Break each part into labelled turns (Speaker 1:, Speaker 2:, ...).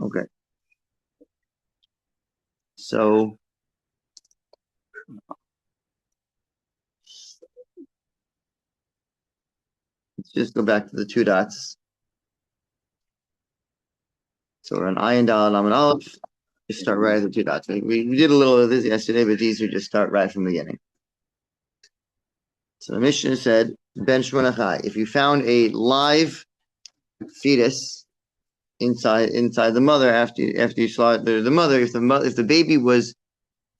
Speaker 1: Okay. So let's just go back to the two dots. So we're on Ayin Dal Lamed Aleph. Just start right at the two dots. We did a little of this yesterday, but these we just start right from the beginning. So the Mishnah said, Ben Shmonachai, if you found a live fetus inside the mother after you slaughtered the mother, if the baby was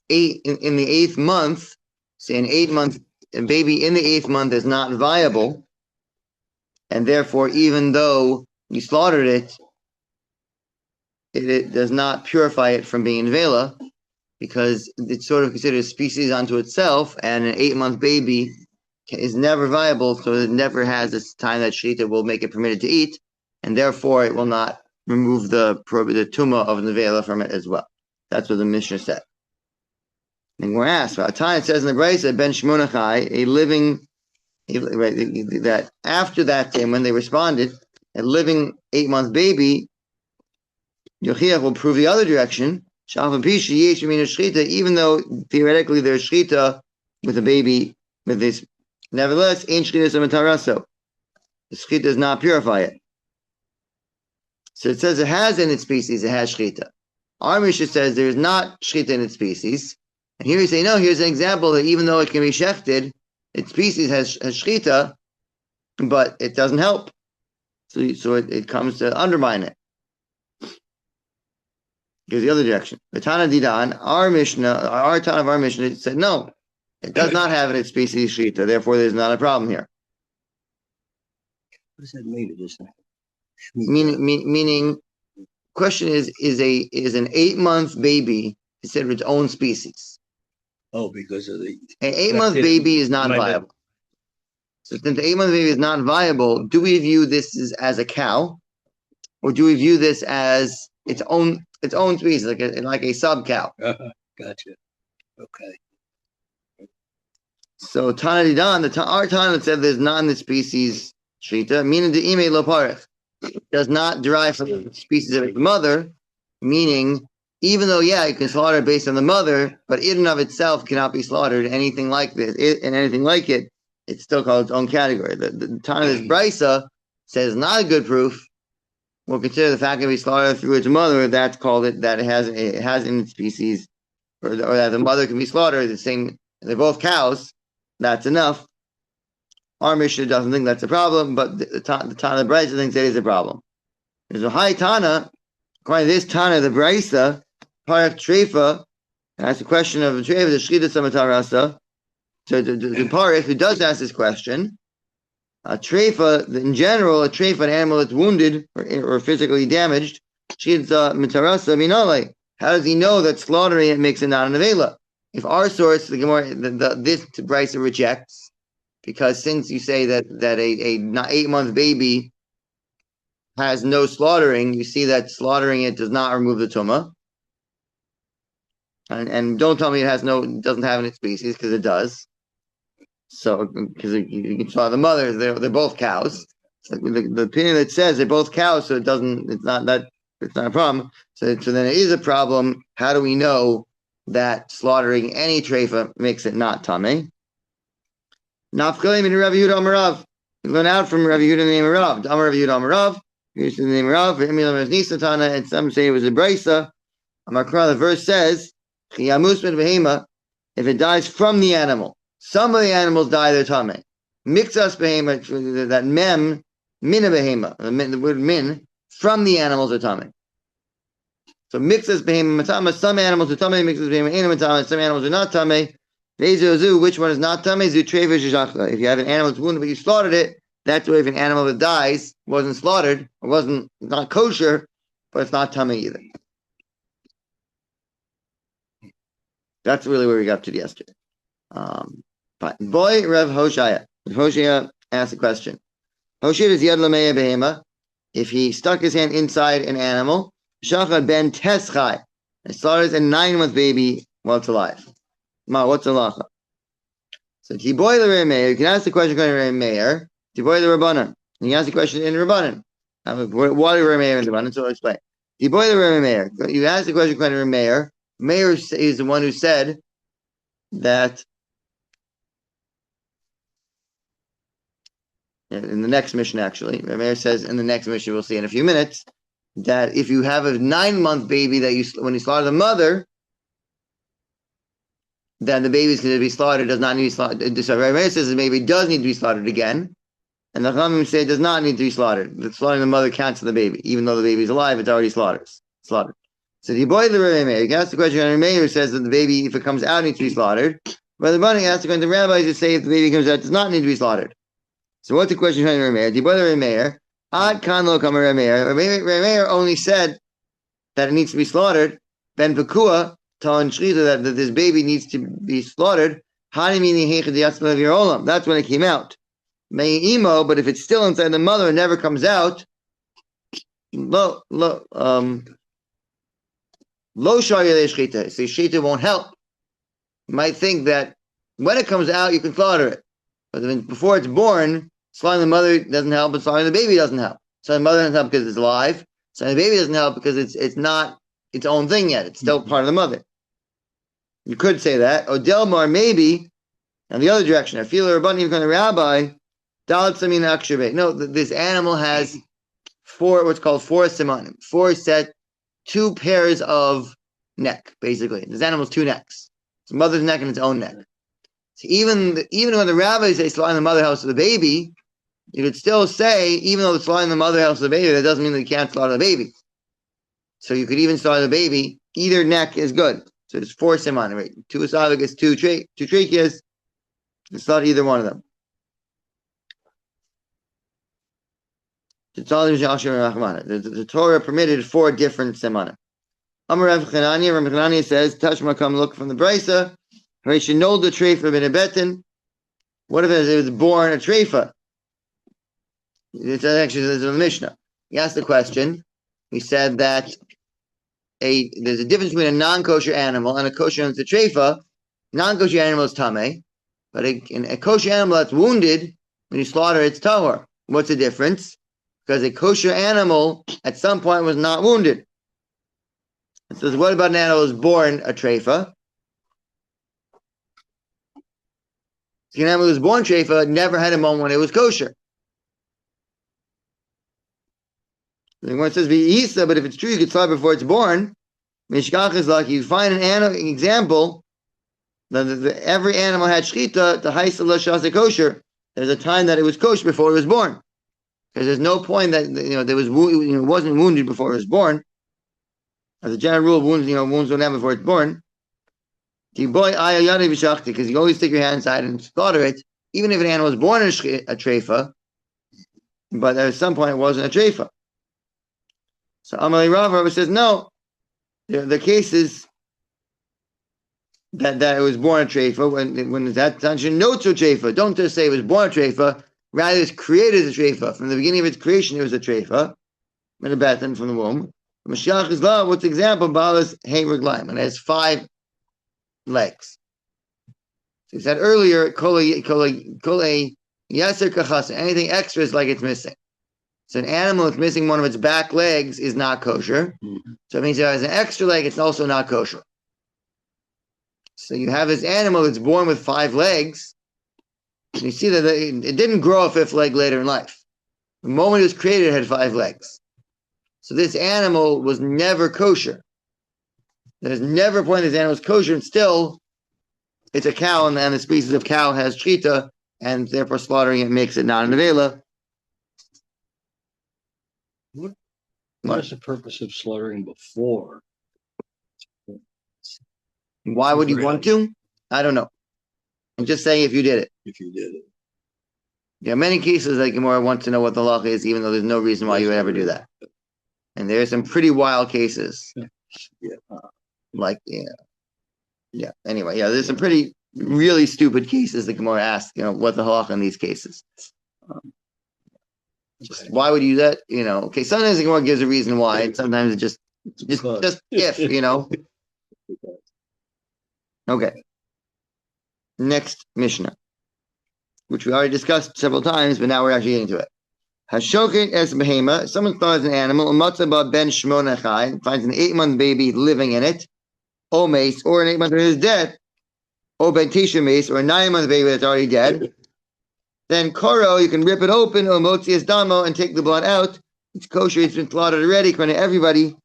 Speaker 1: in the 8th month, say an 8-month baby in the 8th month is not viable, and therefore even though you slaughtered it, it does not purify it from being vela, because it's sort of considered a species unto itself, and an 8-month baby is never viable, so it never has this time that shechita will make it permitted to eat, and therefore it will not remove the tumah of nevela from it as well. That's what the Mishnah said. And we're asked, it says in the Brisa, Ben Shmonachai, that after that time when they responded, a living 8-month baby, Yochiach will prove the other direction. Even though theoretically there's shechita with a baby with this, nevertheless, ain't shechita mataraso. The shechita does not purify it. So it says it has in its species, it has shechita. Our Mishnah says there is not shechita in its species. And here you say, no, here's an example that even though it can be shechted, its species has shechita, but it doesn't help. So it comes to undermine it. Here's the other direction. The Tana Didan, our Tana of our Mishnah said, no, it does not have in its species shechita, therefore there's not a problem here.
Speaker 2: What does that mean?
Speaker 1: Meaning, question is an 8-month baby considered its own species?
Speaker 2: Oh, because of the...
Speaker 1: An 8-month baby is not viable. So since the 8-month baby is not viable, do we view this as a cow? Or do we view this as its own species, like a sub-cow?
Speaker 2: Gotcha. Okay.
Speaker 1: So Tana Didan, our Tana said there's not in the species shechita, meaning the ime lo parech, does not derive from the species of its mother, meaning even though, you can slaughter it based on the mother, but in and of itself cannot be slaughtered. Anything like this, and anything like it, it's still called its own category. The Tana of this Brisa says not a good proof. We'll consider the fact that we slaughtered through its mother, that's called it, that it has in its species, or that the mother can be slaughtered, the same, they're both cows, that's enough. Our Mishnah doesn't think that's a problem, but the Tana of the Brisa thinks it is a problem. There's a high Tana, according to this Tana of the Brisa, Parach Treifa, asks a question of Treifa, the Shechita Samatarasa. So the Parach who does ask this question, a Treifa, in general, an animal that's wounded or physically damaged, Shechita Matarasa Minale. How does he know that slaughtering it makes it not an avela? If our source, the Gemara, this Brisa rejects, because since you say that a 8-month baby has no slaughtering, you see that slaughtering it does not remove the tumah. And don't tell me it doesn't have in its species, because it does. So, because you can slaughter the mothers, they're both cows. So the opinion that says they're both cows, so it's not a problem. So then it is a problem. How do we know that slaughtering any treifa makes it not tameh? Nafkalim in Rabbi Yehuda Amarav. We learn out from Rabbi Yehuda the name of Rav. Amar Rabbi Yehuda Amarav. Here's the name of Rav. And some say it was a brisa. Amakra, the verse says, if it dies from the animal, some of the animals die, they're tameh. Mixas behema, that mem, mina behema, the word min, from the animals are tameh. So mixas behema matama, some animals are tameh, mixas behema ina matama, some animals are not tameh. Which one is not tameh? If you have an animal that's wounded but you slaughtered it, that's why if an animal that dies wasn't slaughtered, or not kosher, but it's not tameh either. That's really where we got to yesterday. But boy, Rev Hoshaya. Hoshaya asked a question. Hoshaya is yad lameya behema. If he stuck his hand inside an animal, shachad ben teschai, and slaughters a 9-month baby while it's alive. Ma, what's halacha? So tiboy the Rei Meir. You can ask the question going to Rei Meir. Tiboy the Rabbanan. You can ask the question in Rabbanan. What are Rei Meir and Rabbanan? So I'll explain. You asked the question to Meir. Meir is the one who said that in the next mission, actually, Meir says in the next mission, we'll see in a few minutes, that if you have a 9-month baby when you slaughter the mother, then the baby is going to be slaughtered, does not need to be slaughtered. So Meir says the baby does need to be slaughtered again. And the Chachamim say it does not need to be slaughtered. The slaughtering the mother counts for the baby. Even though the baby is alive, it's already slaughtered. So the boy the Rabbi Meir, you can ask the question on Rabbi Meir, who says that the baby, if it comes out, needs to be slaughtered. But the Bunny asked the question to the rabbis who say if the baby comes out, does not need to be slaughtered. So what's the question on Rabbi Meir? The boy the Rabbi Meir, Ad kan lo kama Rabbi Meir. Rabbi Meir only said that it needs to be slaughtered. Ben Pekua, Tal Shrita, that this baby needs to be slaughtered. That's when it came out. Imo, but if it's still inside the mother and never comes out, lo shchita. So shchita won't help. You might think that when it comes out, you can slaughter it, but before it's born, slaughtering the mother doesn't help, but slaughtering the baby doesn't help. So the mother doesn't help because it's alive. So the baby doesn't help because it's not its own thing yet. It's still part of the mother. You could say that. Odelmar maybe, in the other direction. I feel a rabbanim from the rabbi. No, this animal has what's called four simanim, 2 pairs of neck, basically. This animal's 2 necks. It's mother's neck and its own neck. So even when the rabbis say slaughtering the mother helps the baby, you could still say, even though the slaughtering the mother helps the baby, that doesn't mean that you can't slaughter the baby. So you could even slaughter the baby. Either neck is good. So there's 4 simanim, right? 2 esophagus, 2 tracheas. You slaughter either one of them. The Torah permitted 4 different simanim. Amar Rav Chananya says, Tashma come look from the Brisa. Harishinol the treifa ben a betin. What if it was born a treifa? It's actually in the Mishnah. He asked the question. He said that there's a difference between a non-kosher animal and a kosher animal. It's a treifa. Non-kosher animal is tameh, but a kosher animal that's wounded, when you slaughter, it's tahor. What's the difference? Because a kosher animal at some point was not wounded. It says, what about an animal that was born a treifa? An animal that was born treifa never had a moment when it was kosher. It says v'isa, but if it's true, you could slaughter before it's born. Mishkach is like you find an example that every animal had shchita to haisa l'shas kosher. There's a time that it was kosher before it was born. Because there's no point that there was wasn't wounded before it was born. As a general rule, wounds don't happen before it's born. Because you always stick your hand inside and slaughter it, even if an animal was born a treifa, but at some point it wasn't a treifa. So Amalei Rav says no. The case is that it was born a treifa when that tension notes a treifa. Don't just say it was born a treifa. Rather, it's created as a treifa. From the beginning of its creation, it was a treifa. And a betin from the womb. Mashiach is law. What's the example? Balas hey reglaim, and it has 5 legs. So he said earlier, yaser kachasa. Anything extra is like it's missing. So an animal that's missing one of its back legs is not kosher. Mm-hmm. So it means it has an extra leg. It's also not kosher. So you have this animal that's born with 5 legs. And you see that it didn't grow a 5th leg later in life. The moment it was created, it had 5 legs. So this animal was never kosher. There's never a point this animal is kosher, and still it's a cow, and the species of cow has shchita, and therefore slaughtering it makes it not an avela.
Speaker 2: What is the purpose of slaughtering before?
Speaker 1: Why would you want to? I don't know. I'm just saying if you did it.
Speaker 2: If you did it.
Speaker 1: There are many cases like Gemara wants to know what the law is, even though there's no reason why you would ever do that. And there are some pretty wild cases. Anyway, there's some pretty really stupid cases that Gemara asks, what the halacha in these cases. Why would you do that? Okay, sometimes the Gemara gives a reason why, and sometimes it just if. Okay. Next Mishnah, which we already discussed several times, but now we're actually getting to it. Hashokin es behema. Someone slaughters an animal. Umatzaba ben shmona chai. Finds an 8-month baby living in it. O mace, or an 8-month baby is dead. O ben tisha mace, or a 9-month baby that's already dead. Then koro, you can rip it open. O motzi es damo, and take the blood out. It's kosher. It's been slaughtered already. According to everybody,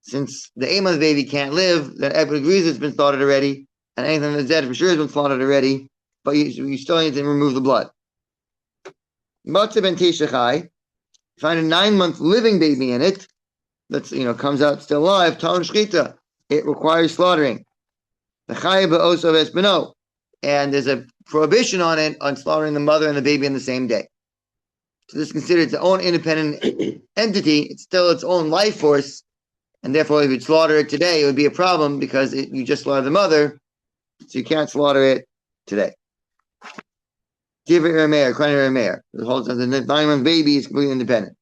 Speaker 1: since the 8-month baby can't live, then everybody agrees it's been slaughtered already. And anything that's dead for sure has been slaughtered already. But you still need to remove the blood. Matzah ben tisha chai. Find a 9-month living baby in it. That's comes out still alive. Talon shchita. It requires slaughtering. The chai ba'osov es beno. And there's a prohibition on it on slaughtering the mother and the baby in the same day. So this is considered its own independent entity. It's still its own life force. And therefore, if you slaughter it today, it would be a problem because you just slaughtered the mother. So you can't slaughter it today. Give it Rameir, Kran Rameir. The whole time, the 9-month baby is completely independent.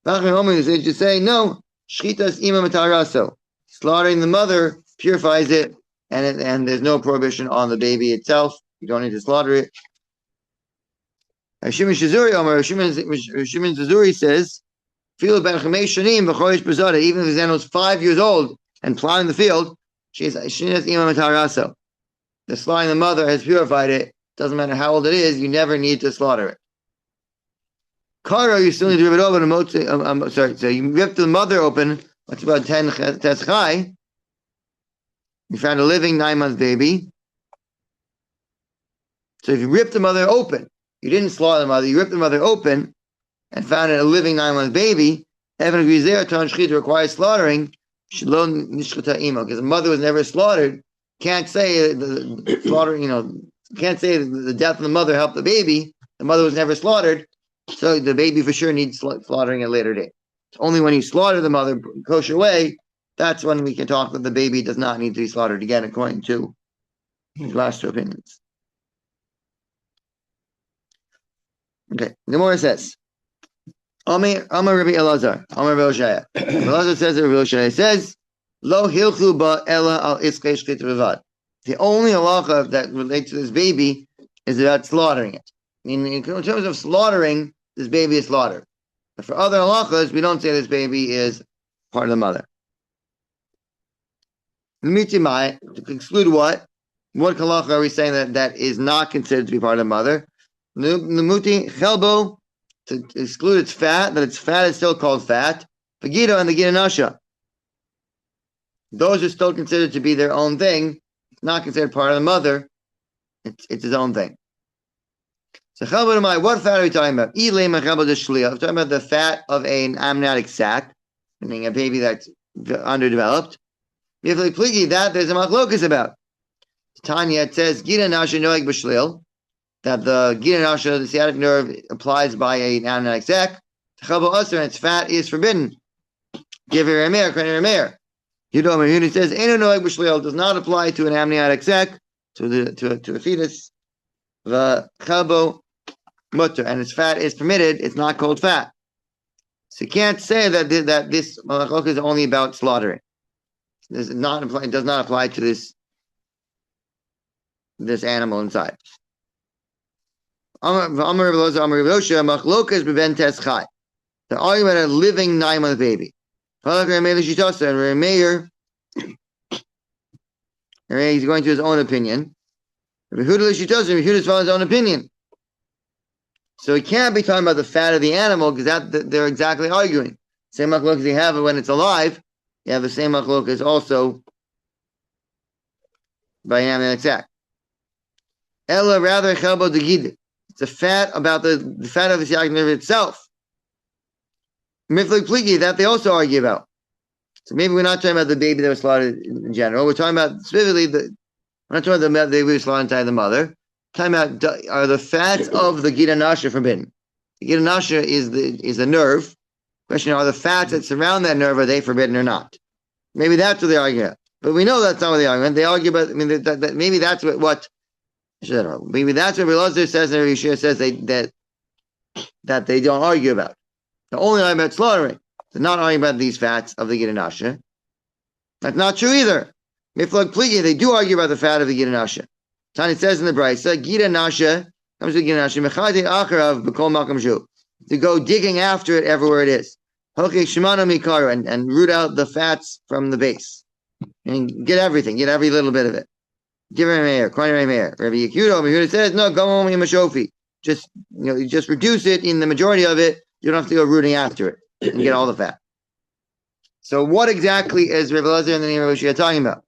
Speaker 1: They just say, no, Shchitas ima mataraso. Slaughtering the mother purifies it, and there's no prohibition on the baby itself. You don't need to slaughter it. Shimon Zazuri says, even if his animal is 5 years old and plowing the field, the slaughtering the mother has purified it. Doesn't matter how old it is, you never need to slaughter it. Karo, you still need to rip it open. So you rip the mother open. That's about 10 teschai. You found a living 9-month baby. So if you rip the mother open, you didn't slaughter the mother, you ripped the mother open and found a living 9-month baby, Evan agrees there, Tan Shchita requires slaughtering, Shalom Nishchata Imo, because the mother was never slaughtered, can't say the slaughtering, can't say the death of the mother helped the baby, the mother was never slaughtered, so the baby for sure needs slaughtering at a later date. It's only when you slaughter the mother kosher way, that's when we can talk that the baby does not need to be slaughtered again, according to his last two opinions. Okay, the Gemara says, Amar Rabbi Elazar, Amar Rabbi Oshaya. Elazar says that Rabbi Oshaya says, Lo hilchu ba ela al iskei shchit revad. The only halacha that relates to this baby is about slaughtering it. I mean, in terms of slaughtering, this baby is slaughtered. But for other halachas, we don't say this baby is part of the mother. To exclude what? What halacha are we saying that is not considered to be part of the mother? Nemuti chelbo, to exclude its fat, that its fat is still called fat. Vagito and the Gita Nasha. Those are still considered to be their own thing. It's not considered part of the mother. It's its own thing. So chelbo, what fat are we talking about? We're talking about the fat of an amniotic sac, meaning a baby that's underdeveloped. That there's a machlokas about. Tanya, it says Gita Nasha noeg b'shlil, that the Gita Nasha, the sciatic nerve, applies by an amniotic sac. Chabo Asr, and its fat is forbidden. Give it Rameir, Kran Rameir. Yehuda says Eno noeg b'shlil does not apply to an amniotic sac, to a fetus. The Chabo mutter, and its fat is permitted. It's not called fat. So you can't say that this malachok is only about slaughtering. It does not apply to this animal inside. The argument of a living 9-month baby. And he's going to his own opinion. Yehuda follows his own opinion. So he can't be talking about the fat of the animal because they're exactly arguing. Same machlokas they have it when it's alive. You have the same machlokas also by an amniotic sac. Ella rather chelbo degid. It's the fat about the fat of the sciatic nerve itself. Miflik pliki, that they also argue about. So maybe we're not talking about the baby that was slaughtered in general. We're talking about specifically we're not talking about the baby that was slaughtered inside the mother. We're talking about are the fats of the Gita Nasha forbidden? The Gita Nasha is the nerve. Question: are the fats that surround that nerve, are they forbidden or not? Maybe that's what they argue about. But we know that's not what they argue about. They argue about. I mean, that maybe that's what maybe that's what Elazar says and Rishia says that they don't argue about. They're only arguing about slaughtering. They're not arguing about these fats of the Gita Nasha. That's not true either. Miflag pligi, they do argue about the fat of the Gita Nasha. Tani says in the Brisa, Gita Nasha comes to Gita Nasha. Mechati acharav b'kol makam shu. to go digging after it everywhere it is. And root out the fats from the base. And get everything, get every little bit of it. Rabbi Yehuda says, no, go home in Mashofi. Just just reduce it in the majority of it. You don't have to go rooting after it and get all the fat. So what exactly is Rabbi Elazar and the name of Rabbi Yehuda talking about?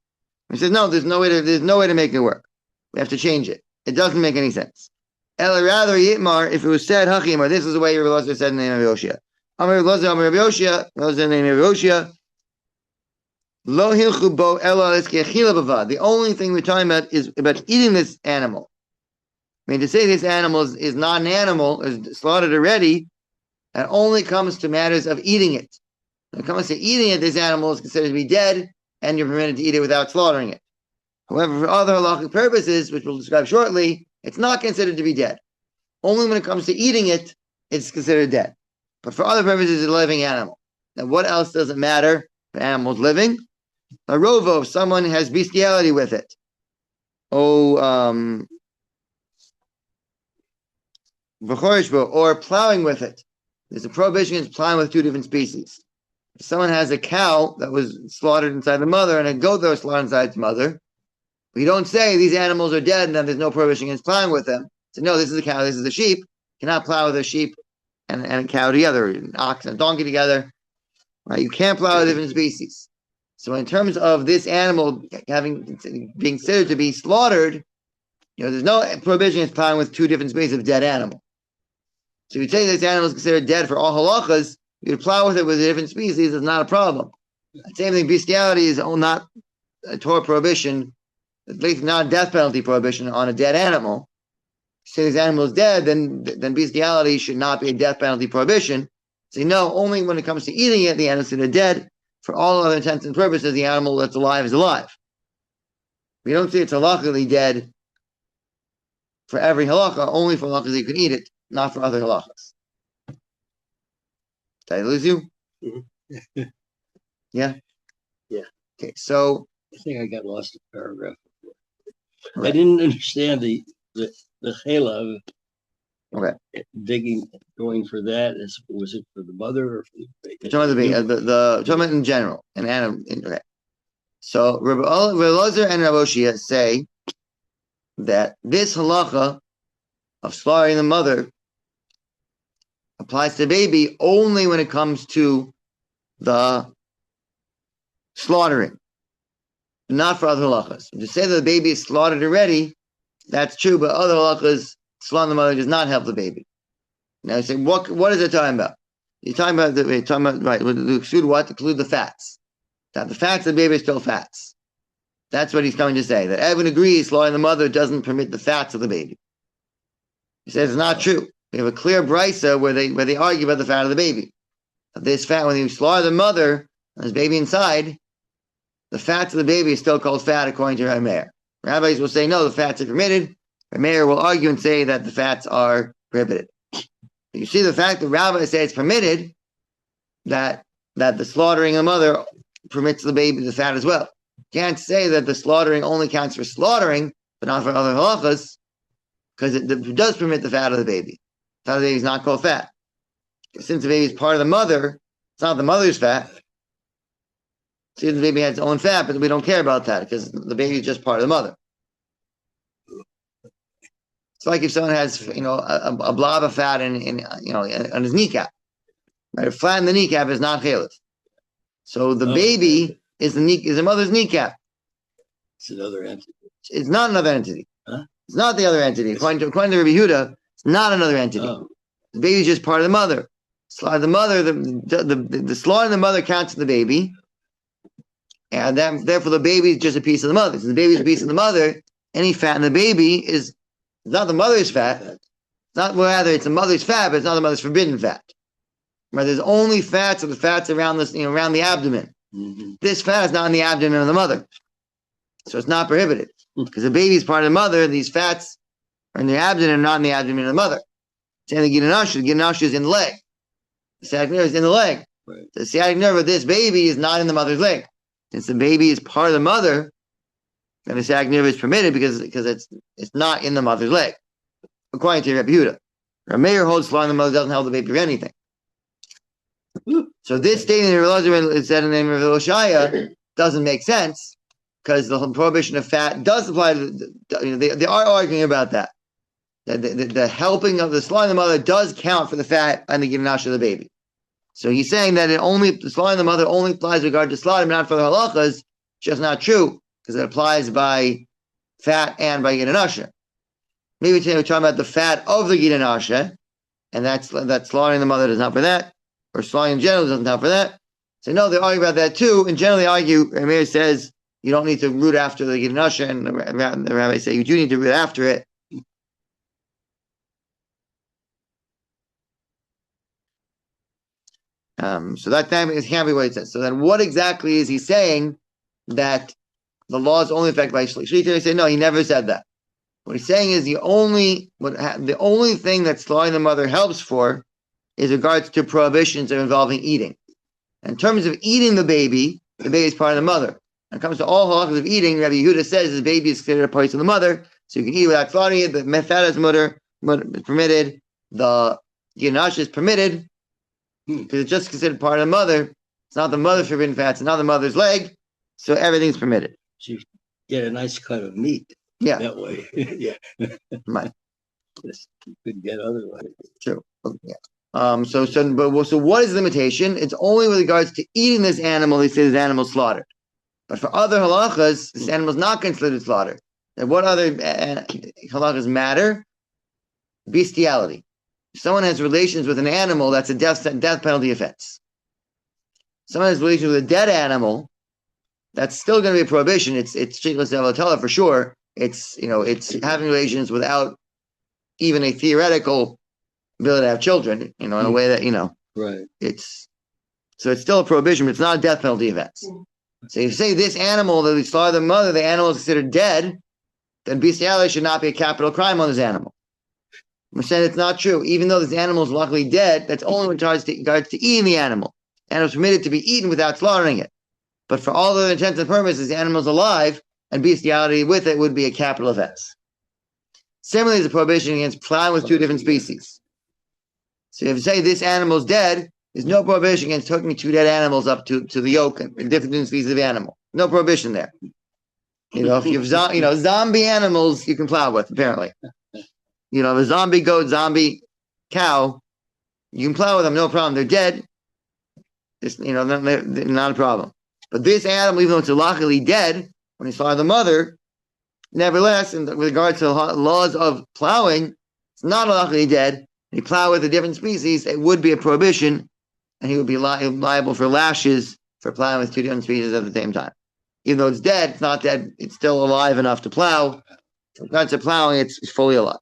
Speaker 1: He says, no, there's no way to make it work. We have to change it. It doesn't make any sense. Ela rather Yitmar, if it was said Hachimar, this is the way Rabbi Elazar said in the name of Rabbi Yoshia. Amar Rabbi Elazar, Amar Rabbi Yoshia, in the name of Rabbi Yoshia. Lo hilchu bo ela l'skechila bava. The only thing we're talking about is about eating this animal. I mean, to say this animal is not an animal, is slaughtered already, that only comes to matters of eating it. When it comes to eating it, this animal is considered to be dead, and you're permitted to eat it without slaughtering it. However, for other halachic purposes, which we'll describe shortly, it's not considered to be dead. Only when it comes to eating it, it's considered dead. But for other purposes, it's a living animal. Now, what else does it matter if an animal's living? A rovo, if someone has bestiality with it. Or plowing with it. There's a prohibition against plowing with two different species. If someone has a cow that was slaughtered inside the mother and a goat that was slaughtered inside its mother, we don't say these animals are dead and then there's no prohibition against plowing with them. So no, this is a cow, this is a sheep. You cannot plow with a sheep and a cow together, an ox and a donkey together. Right? You can't plow with different species. So in terms of this animal being considered to be slaughtered, there's no prohibition against plowing with two different species of dead animal. So if you say this animal is considered dead for all halachas, you could plow with it with a different species, it's not a problem. Same thing, bestiality is not a Torah prohibition, at least not a death penalty prohibition on a dead animal. If you say this animal is dead, then bestiality should not be a death penalty prohibition. So no, only when it comes to eating it, the animal is considered dead. For all other intents and purposes, the animal that's alive is alive. We don't say it's halachically dead for every halacha, only for halachas you can eat it, not for other halachas. Did I lose you?
Speaker 2: Mm-hmm.
Speaker 1: Yeah?
Speaker 2: Yeah.
Speaker 1: Okay, so
Speaker 2: I think I got lost in paragraph before.
Speaker 1: Right.
Speaker 2: I didn't understand the chela
Speaker 1: okay.
Speaker 2: digging, going for that. Was it for the mother or for the baby?
Speaker 1: Talking about talking about in general. Okay. So Rabbi Elazar and Rabbi Yoshia say that this halacha of slaughtering the mother applies to the baby only when it comes to the slaughtering, not for other halachas. To say that the baby is slaughtered already, that's true, but other halachas, slaughtering the mother does not help the baby. Now you say, what is it talking about? You're talking about right, to exclude what? To exclude the fats. That the fats of the baby are still fats. That's what he's coming to say. That everyone agrees slaughtering the mother doesn't permit the fats of the baby. He says it's not true. We have a clear brisa where they argue about the fat of the baby. This fat, when you slaughter the mother and there's baby inside, the fats of the baby is still called fat according to Rameir. Rabbis will say no, the fats are permitted. Rameir will argue and say that the fats are prohibited. You see the fact that rabbis say it's permitted, that the slaughtering of the mother permits the baby the fat as well. You can't say that the slaughtering only counts for slaughtering, but not for other halachas, because it does permit the fat of the baby. The fat of the baby is not called fat. Since the baby is part of the mother, it's not the mother's fat. See, the baby has its own fat, but we don't care about that because the baby is just part of the mother. It's like if someone has, a blob of fat on his kneecap. Right? A flat in the kneecap is not chalif. So the baby is the mother's kneecap.
Speaker 2: It's another entity.
Speaker 1: It's not another entity.
Speaker 2: Huh?
Speaker 1: It's not the other entity. According to Rabbi Yehuda, it's not another entity.
Speaker 2: Oh.
Speaker 1: The baby is just part of the mother. Slaughter the mother, the slaughter of the mother counts to the baby, and therefore the baby is just a piece of the mother. So the baby is a piece of the mother. Any fat in the baby is not the mother's fat. It's not rather it's the mother's fat, but it's not the mother's forbidden fat. Right? There's only fats, or the fats around this, around the abdomen.
Speaker 2: Mm-hmm.
Speaker 1: This fat is not in the abdomen of the mother, so it's not prohibited because the baby is part of the mother. These fats are in the abdomen and not in the abdomen of the mother. Same thing, the ginash is in the leg. The sciatic nerve is in the leg.
Speaker 2: Right.
Speaker 1: The sciatic nerve of this baby is not in the mother's leg. Since the baby is part of the mother, then the sciatic nerve is permitted because it's not in the mother's leg, according to Rabbi Yehuda. Meir holds slaughtering the mother doesn't help the baby for anything. So this statement is said in the name of Eloshaya doesn't make sense because the prohibition of fat does apply to they are arguing about that. The helping of the slaughtering the mother does count for the fat and the ginash of the baby. So he's saying that the slaughtering the mother only applies with regard to slaughter, but not for the halachas. Just not true because it applies by fat and by ginash. Maybe today we're talking about the fat of the ginash, and that slaughtering the mother does not for that, or slaughtering in general doesn't count for that. So no, they argue about that too. And generally argue, Amir says you don't need to root after the ginash, and the rabbis say you do need to root after it. So that can't be what it says. So then what exactly is he saying that the law is only affected by Shlita? They say, no, he never said that. What he's saying is the only thing that slaughtering the mother helps for is regards to prohibitions involving eating. In terms of eating the baby is part of the mother. When it comes to all halachas of eating, Rabbi Yehuda says the baby is considered a part of the mother, so you can eat without slaughtering it. The fat is permitted. The ginash is permitted. Because it's just considered part of the mother. It's not the mother's forbidden fat, it's not the mother's leg, so everything's permitted.
Speaker 2: So you get a nice cut of meat that way. Yeah.
Speaker 1: Right.
Speaker 2: You could get otherwise.
Speaker 1: True. Yeah. So what is the limitation? It's only with regards to eating this animal, they say this animal slaughtered. But for other halachas, this animal is not considered slaughtered. And what other halachas matter? Bestiality. If someone has relations with an animal, that's a death penalty offense. Someone has relations with a dead animal, that's still going to be a prohibition. It's sheikhus avotala for sure. It's having relations without even a theoretical ability to have children. In a way that
Speaker 2: right.
Speaker 1: It's still a prohibition, but it's not a death penalty offense. So if you say this animal that we slaughtered the mother, the animal is considered dead, then bestiality should not be a capital crime on this animal. I'm saying it's not true. Even though this animal is luckily dead, that's only with regards to eating the animal. And it's permitted to be eaten without slaughtering it. But for all other intents and purposes, the animal's alive, and bestiality with it would be a capital offense. Similarly, there's a prohibition against plowing with two different species. So if you say this animal's dead, there's no prohibition against hooking two dead animals up to the yoke and different species of animal. No prohibition there. If you have zombie animals, you can plow with, apparently. A zombie goat, zombie cow, you can plow with them, no problem. They're dead. It's, not a problem. But this animal, even though it's luckily dead, when he slaughtered the mother, nevertheless, with regard to the laws of plowing, it's not luckily dead. He plow with a different species, it would be a prohibition, and he would be liable for lashes for plowing with two different species at the same time. Even though it's dead, it's not dead, it's still alive enough to plow. When it comes to plowing, it's fully alive.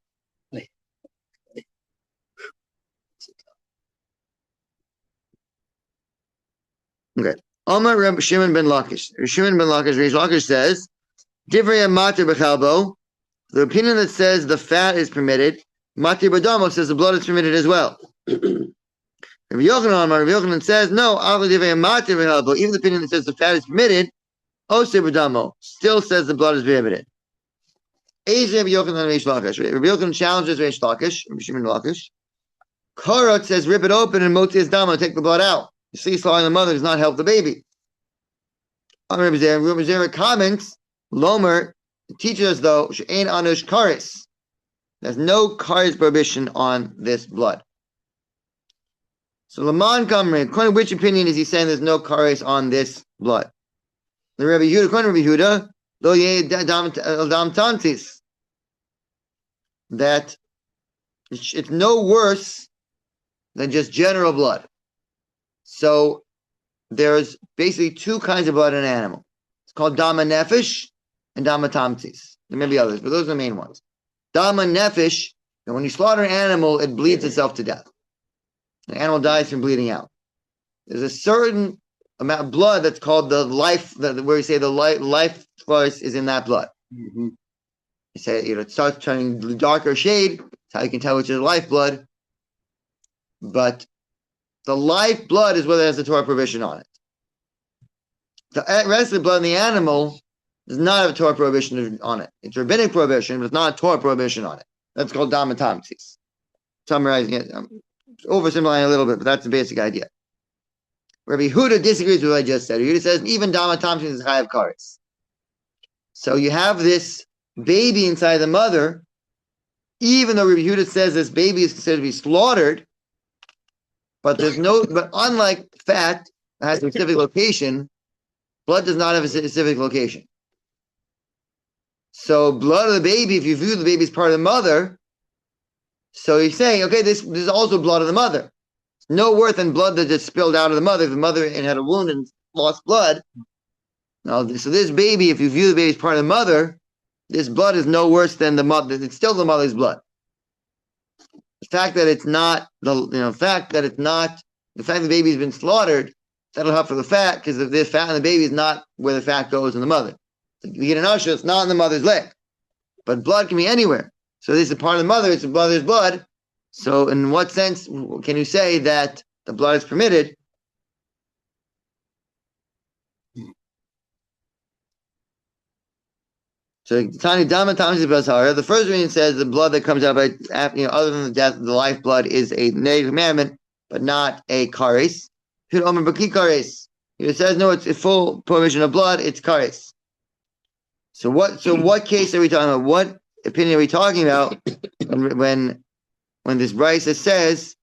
Speaker 1: Okay. Omar Reb Shimon ben Lakish. Shimon ben Lakish, Reish Lakish says, Divrei matir b'chalbo. The opinion that says the fat is permitted, matir b'damo says the blood is permitted as well. Rabbi Yochanan says, no, divrei matir b'chalbo. Even the opinion that says the fat is permitted, osir b'damo, still says the blood is prohibited. Eish Rabbi Yochanan Reish Lakish. Rabbi Yochanan challenges Reish Lakish, Rabbi Shimon Lakish. Korot says, rip it open and motzi his damo, take the blood out. You see, slaughtering the mother does not help the baby. Rabbi Zera comments, Lomer teaches us though, she'ain anush karis. There's no karis prohibition on this blood. So Laman Kamri, according to which opinion is he saying there's no karis on this blood? The Rabbi Yehuda, according to Rabbi Yehuda, lo ye dam tantis, that it's no worse than just general blood. So there's basically two kinds of blood in an animal. It's called dama nefesh and dama tamtis. There may be others, but those are the main ones. Dama nefesh, and when you slaughter an animal, it bleeds itself to death. The animal dies from bleeding out. There's a certain amount of blood that's called the life, where you say the life force is in that blood.
Speaker 2: Mm-hmm.
Speaker 1: You say it starts turning darker shade. That's how you can tell which is life blood. But the life blood is whether it has a Torah prohibition on it. The rest of the blood in the animal does not have a Torah prohibition on it. It's a rabbinic prohibition, but it's not a Torah prohibition on it. That's called dama tamtis. summarizing it, oversimplifying a little bit, but that's the basic idea. Rabbi Yehuda disagrees with what I just said. Yehuda says even Dama Tamshin is chayav kares. So you have this baby inside the mother, even though Rabbi Yehuda says this baby is considered to be slaughtered, but unlike fat that has a specific location, blood does not have a specific location. So blood of the baby, if you view the baby as part of the mother, so you're saying, okay, this is also blood of the mother. No worse than blood that just spilled out of the mother. If the mother had a wound and lost blood. Now, so this baby, if you view the baby as part of the mother, this blood is no worse than the mother. It's still the mother's blood. The fact that it's not the fact that the baby's been slaughtered, that'll help for the fat, because the fat in the baby is not where the fat goes in the mother. You get an usher, it's not in the mother's leg, but blood can be anywhere. So this is part of the mother. It's the mother's blood. So in what sense can you say that the blood is permitted? So Tani Dama Tamsi Basara, the first reading says the blood that comes out by other than the death of the life blood is a negative commandment, but not a kares. It says no, it's a full prohibition of blood, it's kares. So what case are we talking about? What opinion are we talking about when this brisa says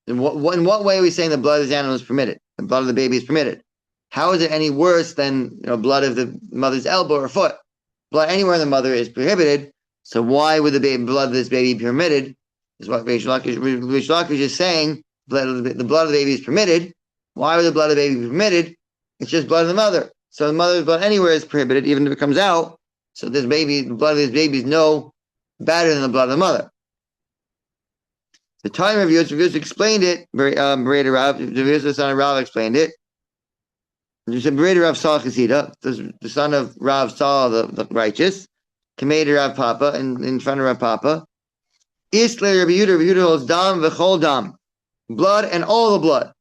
Speaker 1: in what way are we saying the blood of the animal is permitted? The blood of the baby is permitted. How is it any worse than blood of the mother's elbow or foot? Blood anywhere in the mother is prohibited. So why would the blood of this baby be permitted? Is what Reish Lakish is saying. The blood of the baby is permitted. Why would the blood of the baby be permitted? It's just blood of the mother. So the mother's blood anywhere is prohibited, even if it comes out. So the blood of this baby is no better than the blood of the mother. The time of Yehuda explained it. Bereda Rav, the son of Rav, explained it. You said Bereda Rav saw Chasida. The son of Rav saw the righteous. Kamei Rav Papa, in front of Rav Papa. Isle Rabbi Yehuda holds dam v'chol dam, blood and all the blood.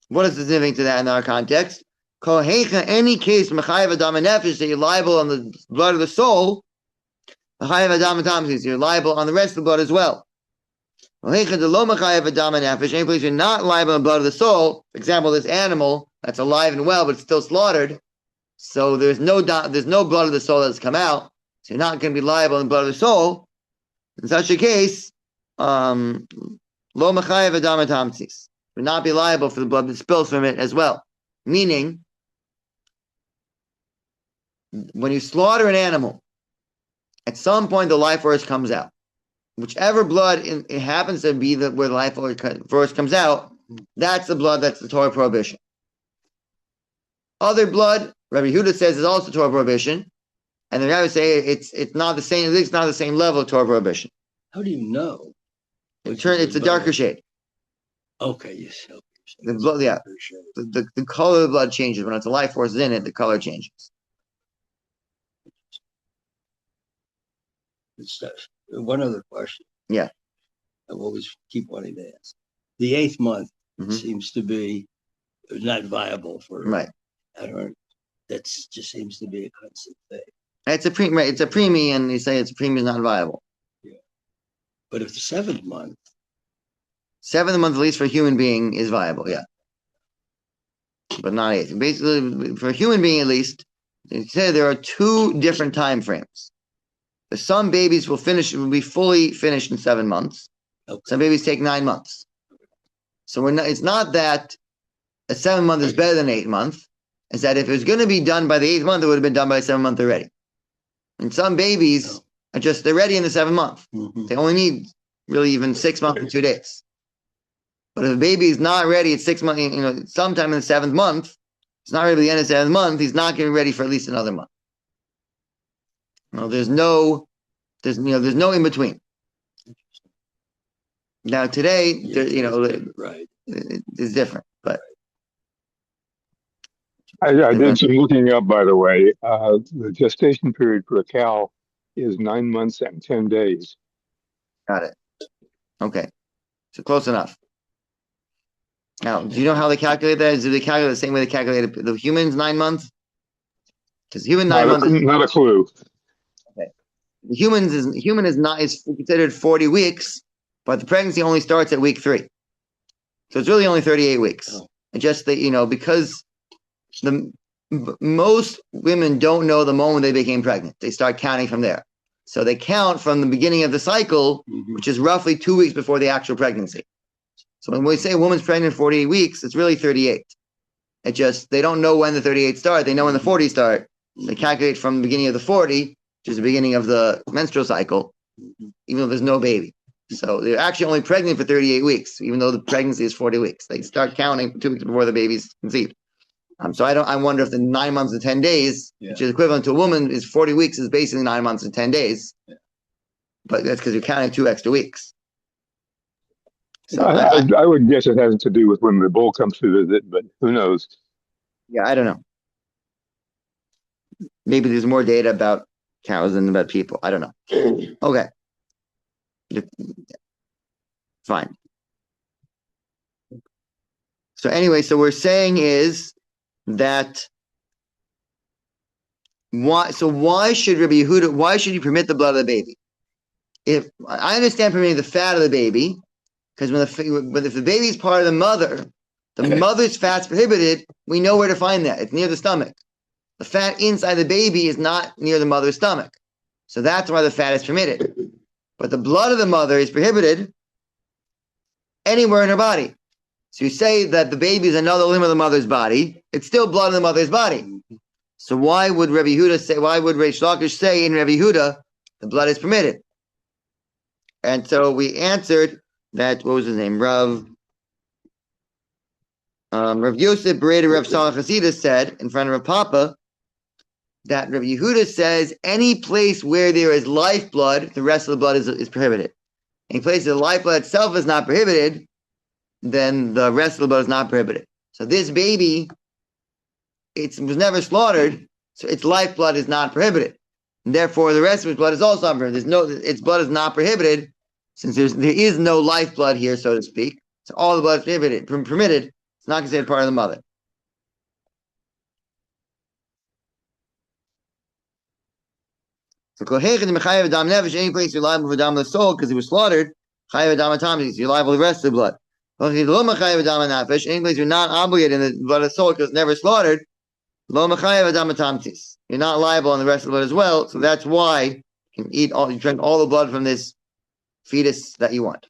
Speaker 1: What is the significance to that in our context? Kol heicha, any case mechayev adam nefesh that you're liable on the blood of the soul, mechayev adam tamsis, you're liable on the rest of the blood as well. Kol heicha de lo mechayev adam nefesh, any place you're not liable on the blood of the soul. For example, this animal that's alive and well but it's still slaughtered, so there's no blood of the soul that's come out, so you're not going to be liable on the blood of the soul. In such a case, lo mechayev adam tamsis, would not be liable for the blood that spills from it as well. Meaning, when you slaughter an animal, at some point the life force comes out. Whichever blood it happens to be where the life force comes out, that's the blood that's the Torah prohibition. Other blood, Rabbi Yehuda says, is also Torah prohibition, and the rabbis say it's not the same. It's not the same level of Torah prohibition.
Speaker 2: How do you know?
Speaker 1: It's a darker shade.
Speaker 2: Okay, you show.
Speaker 1: The blood, yeah. The color of the blood changes when it's a life force in it. The color changes.
Speaker 2: One other question.
Speaker 1: Yeah,
Speaker 2: I always keep wanting to ask. The 8th month seems to be not viable for
Speaker 1: right.
Speaker 2: I don't. That just seems to be a constant thing.
Speaker 1: It's a preemie, and you say it's a preemie is not viable.
Speaker 2: Yeah, but if the 7th month.
Speaker 1: 7th month, at least for a human being, is viable, yeah. But not 8th. Basically, for a human being, at least, they say there are 2 different time frames. Some babies will be fully finished in 7 months. Okay. Some babies take 9 months. So it's not that a 7th month is better than 8th month. It's that if it was going to be done by the 8th month, it would have been done by the 7th month already. And some babies they're ready in the 7th month. Mm-hmm. They only need really even 6 months and 2 days. But if a baby is not ready at 6 months, sometime in the 7th month, it's not ready by the end of the 7th month, he's not getting ready for at least another month. There's no in between. Now today,
Speaker 2: right,
Speaker 1: it's different, but
Speaker 3: I did some looking up, by the way. The gestation period for a cow is 9 months and 10 days.
Speaker 1: Got it. Okay, so close enough. Now, do you know how they calculate that? Do they calculate the same way they calculated the humans 9 months? Because human 9 months is
Speaker 3: not a clue.
Speaker 1: okay. The human is considered 40 weeks, but the pregnancy only starts at week 3. So it's really only 38 weeks.
Speaker 2: Oh.
Speaker 1: And just that, because most women don't know the moment they became pregnant. They start counting from there. So they count from the beginning of the cycle, which is roughly 2 weeks before the actual pregnancy. So when we say a woman's pregnant 48 weeks, it's really 38. They don't know when the 38 start. They know when the 40 start. They calculate from the beginning of the 40, which is the beginning of the menstrual cycle, even though there's no baby. So they're actually only pregnant for 38 weeks, even though the pregnancy is 40 weeks. They start counting 2 weeks before the baby's conceived. So I wonder if the 9 months and 10 days, which is equivalent to a woman, is 40 weeks is basically 9 months and 10 days. Yeah. But that's because you're counting 2 extra weeks. So
Speaker 3: I would guess it has to do with when the bull comes to visit, but who knows?
Speaker 1: Yeah, I don't know. Maybe there's more data about cows than about people. I don't know. Okay. Fine. So anyway, so we're saying is that why should Rabbi Yehuda, why should he permit the blood of the baby? If I understand permitting the fat of the baby, because if the baby is part of the mother's fat's prohibited, we know where to find that. It's near the stomach. The fat inside the baby is not near the mother's stomach. So that's why the fat is permitted. But the blood of the mother is prohibited anywhere in her body. So you say that the baby is another limb of the mother's body, it's still blood in the mother's body. So why would Rabbi Yehuda say, why would Reish Lakish say in Rabbi Yehuda, the blood is permitted? And so we answered that, what was his name? Rav Yosef Bereda Rav Salah Chasidus said in front of Rav Papa that Rabbi Yehuda says any place where there is lifeblood, the rest of the blood is prohibited. Any place where the lifeblood itself is not prohibited, then the rest of the blood is not prohibited. So this baby, it was never slaughtered, so its lifeblood is not prohibited. And therefore, the rest of its blood is also not prohibited. Its blood is not prohibited, since there is no lifeblood here, so to speak. So all the blood is permitted. It's not considered part of the mother. So any place you're liable for dam of the soul because it was slaughtered, you're liable for the rest of the blood. Any place you're not obligated in the blood of the soul because it's never slaughtered, you're not liable on the rest of the blood as well. So that's why you drink all the blood from this fetus that you want.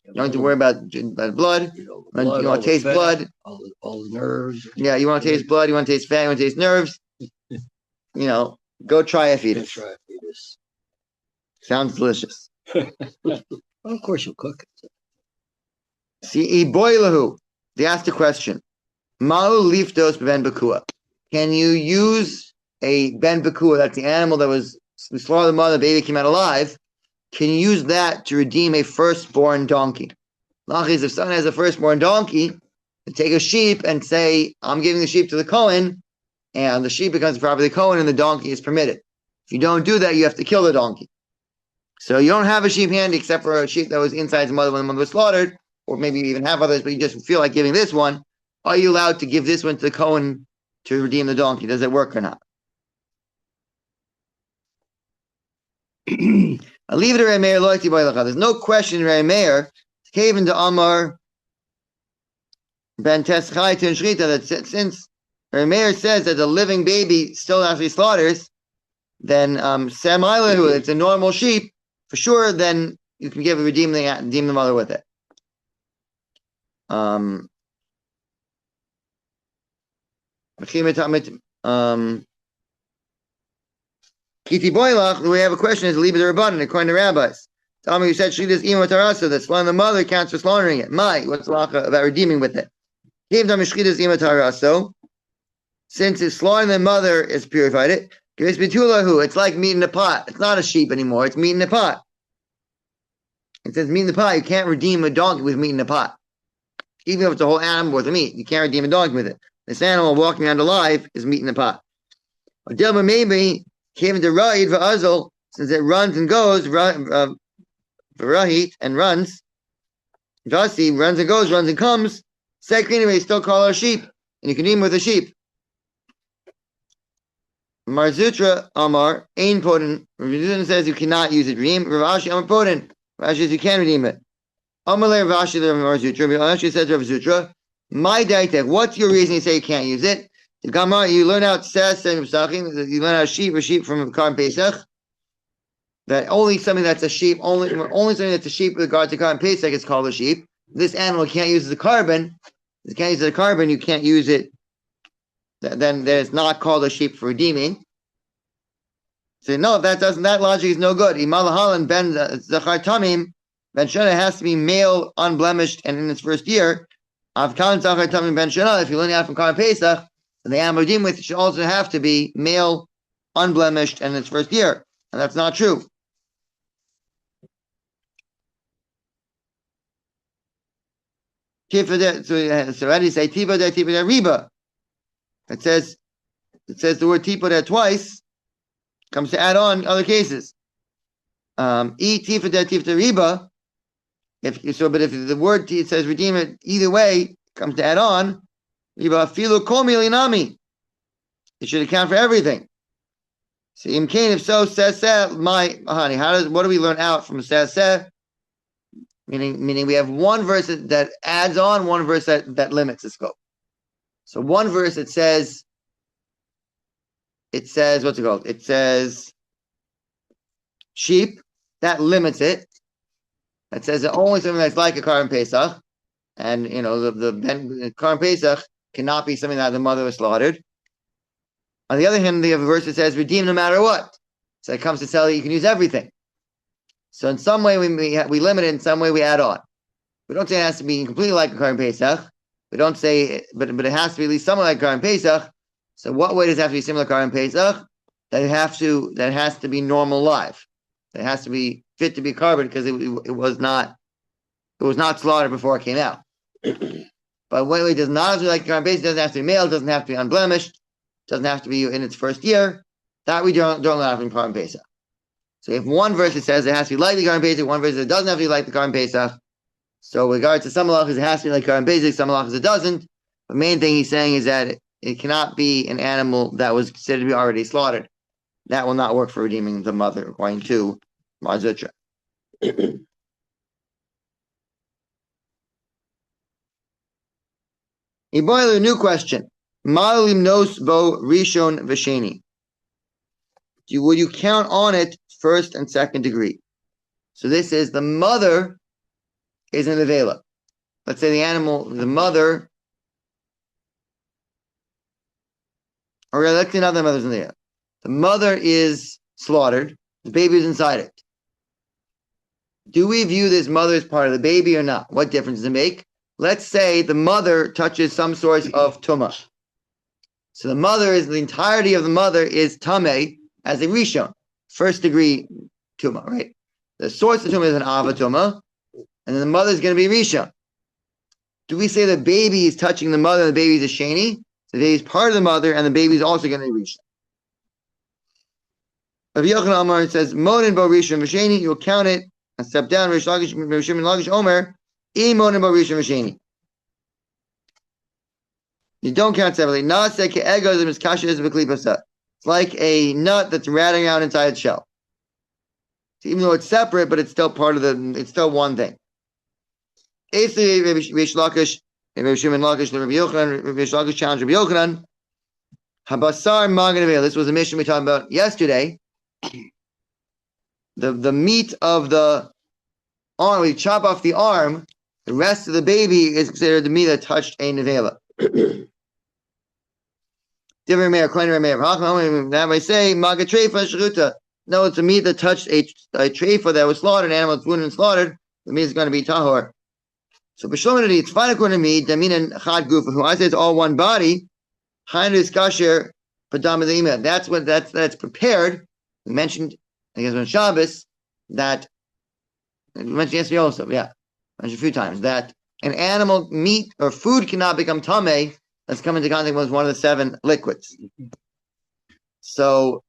Speaker 1: You don't have to worry about blood. You want to taste blood.
Speaker 2: All the nerves.
Speaker 1: Yeah, you want to taste blood. You want to taste fat. You want to taste nerves. Go try a fetus. Sounds delicious.
Speaker 2: Well, of course you'll cook it.
Speaker 1: See, boilahu. They asked a question. Mahu liftos ben bakua. Can you use a ben bakua? That's the animal that was slaughtered the mother, the baby came out alive. Can you use that to redeem a firstborn donkey? Lachis, if someone has a firstborn donkey, take a sheep and say, I'm giving the sheep to the Kohen, and the sheep becomes the property of the Kohen, and the donkey is permitted. If you don't do that, you have to kill the donkey. So you don't have a sheep handy except for a sheep that was inside the mother when the mother was slaughtered, or maybe you even have others, but you just feel like giving this one. Are you allowed to give this one to the Kohen to redeem the donkey? Does it work or not? I'll leave it to Rei Meir. There's no question Rei Meir cave into Amar Ben Teschai to Shrita that since Rei Meir says that the living baby still actually slaughters, then Samailahu, it's a normal sheep, for sure, then you can redeem the mother with it. Kiti Boilach, we have a question is leave it to Rabbanan, according to rabbis. Tell me, you said Shlitas Ima Tarasa, that slaughtering the mother counts for slaughtering it. What's the lacha about redeeming with it? Since it's slaughtering the mother is purified it. It's like meat in a pot. It's not a sheep anymore, it's meat in a pot. It says meat in the pot, you can't redeem a donkey with meat in a pot. Even if it's a whole animal worth of meat, you can't redeem a donkey with it. This animal walking around alive is meat in a pot. Or Dilma maybe came to Ra'id v'azol, since it runs and goes, Rahit and runs. Vasi runs and goes, runs and comes. Second, anyway, still call her a sheep, and you can redeem with a sheep. Marzutra Amar Ain Potin. Rabbi Yehuda says you cannot use it. Redeem. Rav Ashi Amar Potin. Rav Ashi says you can redeem it. Amar Le Rav Ashi Le Marzutra. Rav Ashi says to Rav Zutra, my daitek. What's your reason you say you can't use it? The Gamra, you learn out Sas and Pesachim. You learn out a sheep from Karm Pesach. That only something that's a sheep, only something that's a sheep with regard to Karm Pesach is called a sheep. This animal can't use the carbon. You can't use the carbon. You can't use it. Then it's not called a sheep for redeeming. So no, that logic is no good. Imalahalan ben Zachar Tamim ben Shana has to be male, unblemished, and in its first year. Avkan Zachar Tamim ben Shana. If you learn out from Karm Pesach, then the animal redeemed with should also have to be male, unblemished, and in its first year, and that's not true. So already say tipa de riba. It says the word tipa there twice. Comes to add on other cases. E tifa de riba. But if the word it says redeem it either way, comes to add on. Riba filu kol milinami. It should account for everything. So imkain, if so, says my honey. What do we learn out from says? Meaning we have one verse that adds on, one verse that limits the scope. So one verse it says what's it called? It says sheep, that limits it. It says that only something that's like a Karm Pesach, and the Karm Pesach cannot be something that the mother was slaughtered. On the other hand, the verse that says redeem no matter what. So it comes to tell you can use everything. So in some way we limit it, in some way we add on. We don't say it has to be completely like a Karm Pesach. We don't say, but it has to be at least somewhat like Karm Pesach. So what way does it have to be similar to Karm Pesach? That has to be normal live. It has to be fit to be carbon because it was not slaughtered before it came out. But what it does not have to be like Karm Pesach, doesn't have to be male, doesn't have to be unblemished, doesn't have to be in its first year. That we don't allow from Karm Pesach. So if one verse it says it has to be like the Karm Pesach, one verse it doesn't have to be like the Karm Pesach. So with regards to some halachas, it has to be like Karm Pesach, some halachas it doesn't. The main thing he's saying is that it cannot be an animal that was considered to be already slaughtered. That will not work for redeeming the mother, according to Marzutra. He boiled a new question. Malim nos bo rishon v'sheni. Would you count on it first and second degree? So this is the mother is in the vela. Let's say the mother, or let's say another mother's in there. The mother is slaughtered. The baby is inside it. Do we view this mother as part of the baby or not? What difference does it make? Let's say the mother touches some source of tumah. So the entirety of the mother is tameh as a rishon, first degree tumah, right? The source of tumah is an ava tumah, and then the mother is going to be rishon. Do we say the baby is touching the mother and the baby is a sheni? The baby is part of the mother and the baby is also going to be rishon. Rabbi Yochanan Amar says, Monin bo rishon v'sheni, you'll count it and step down, Rish Lakish Omer, E monin bo rishon v'sheni. You don't count separately. It's like a nut that's rattling around inside its shell. So even though it's separate, but it's still it's still one thing. Rish Lakish challenged Rabbi Yochanan. Habasar magen avela. This was a mission we talked about yesterday. The meat of the arm, we chop off the arm, the rest of the baby is considered the meat that touched a nevela. Different mayor, Kollel mayor. That way say maga treifa shruta. No, it's a meat that touched a treifa that was slaughtered, an animal that's wounded and slaughtered. The meat is going to be tahor. So b'shlominati, it's fine according to me. Damin and chad gufa. Who I say it's all one body. Hainu is kasher padam the that's prepared. We mentioned, I guess on Shabbos, that we mentioned yesterday also. Yeah, mentioned a few times that an animal meat or food cannot become tameh. Let's come into contact with one of the 7 liquids. So,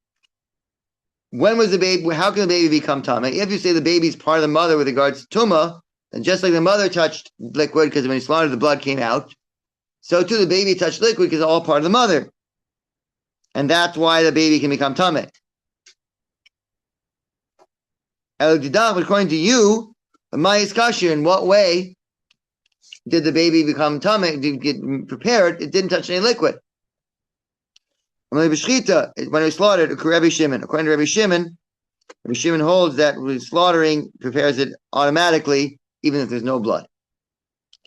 Speaker 1: when was the baby? How can the baby become tameh? If you say the baby is part of the mother with regards to tumah, then just like the mother touched liquid because when he slaughtered, the blood came out, So too, the baby touched liquid because it's all part of the mother. And that's why the baby can become tameh. According to you, in what way did the baby become tameh? Did get prepared? It didn't touch any liquid. When it was slaughtered, according to Rabbi Shimon holds that with slaughtering prepares it automatically, even if there's no blood.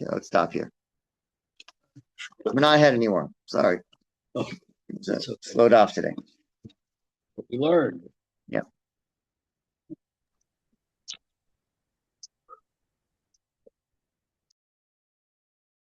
Speaker 1: Okay, let's stop here. We're not ahead anymore. Sorry.
Speaker 2: Oh,
Speaker 1: Slowed off today.
Speaker 2: we learned.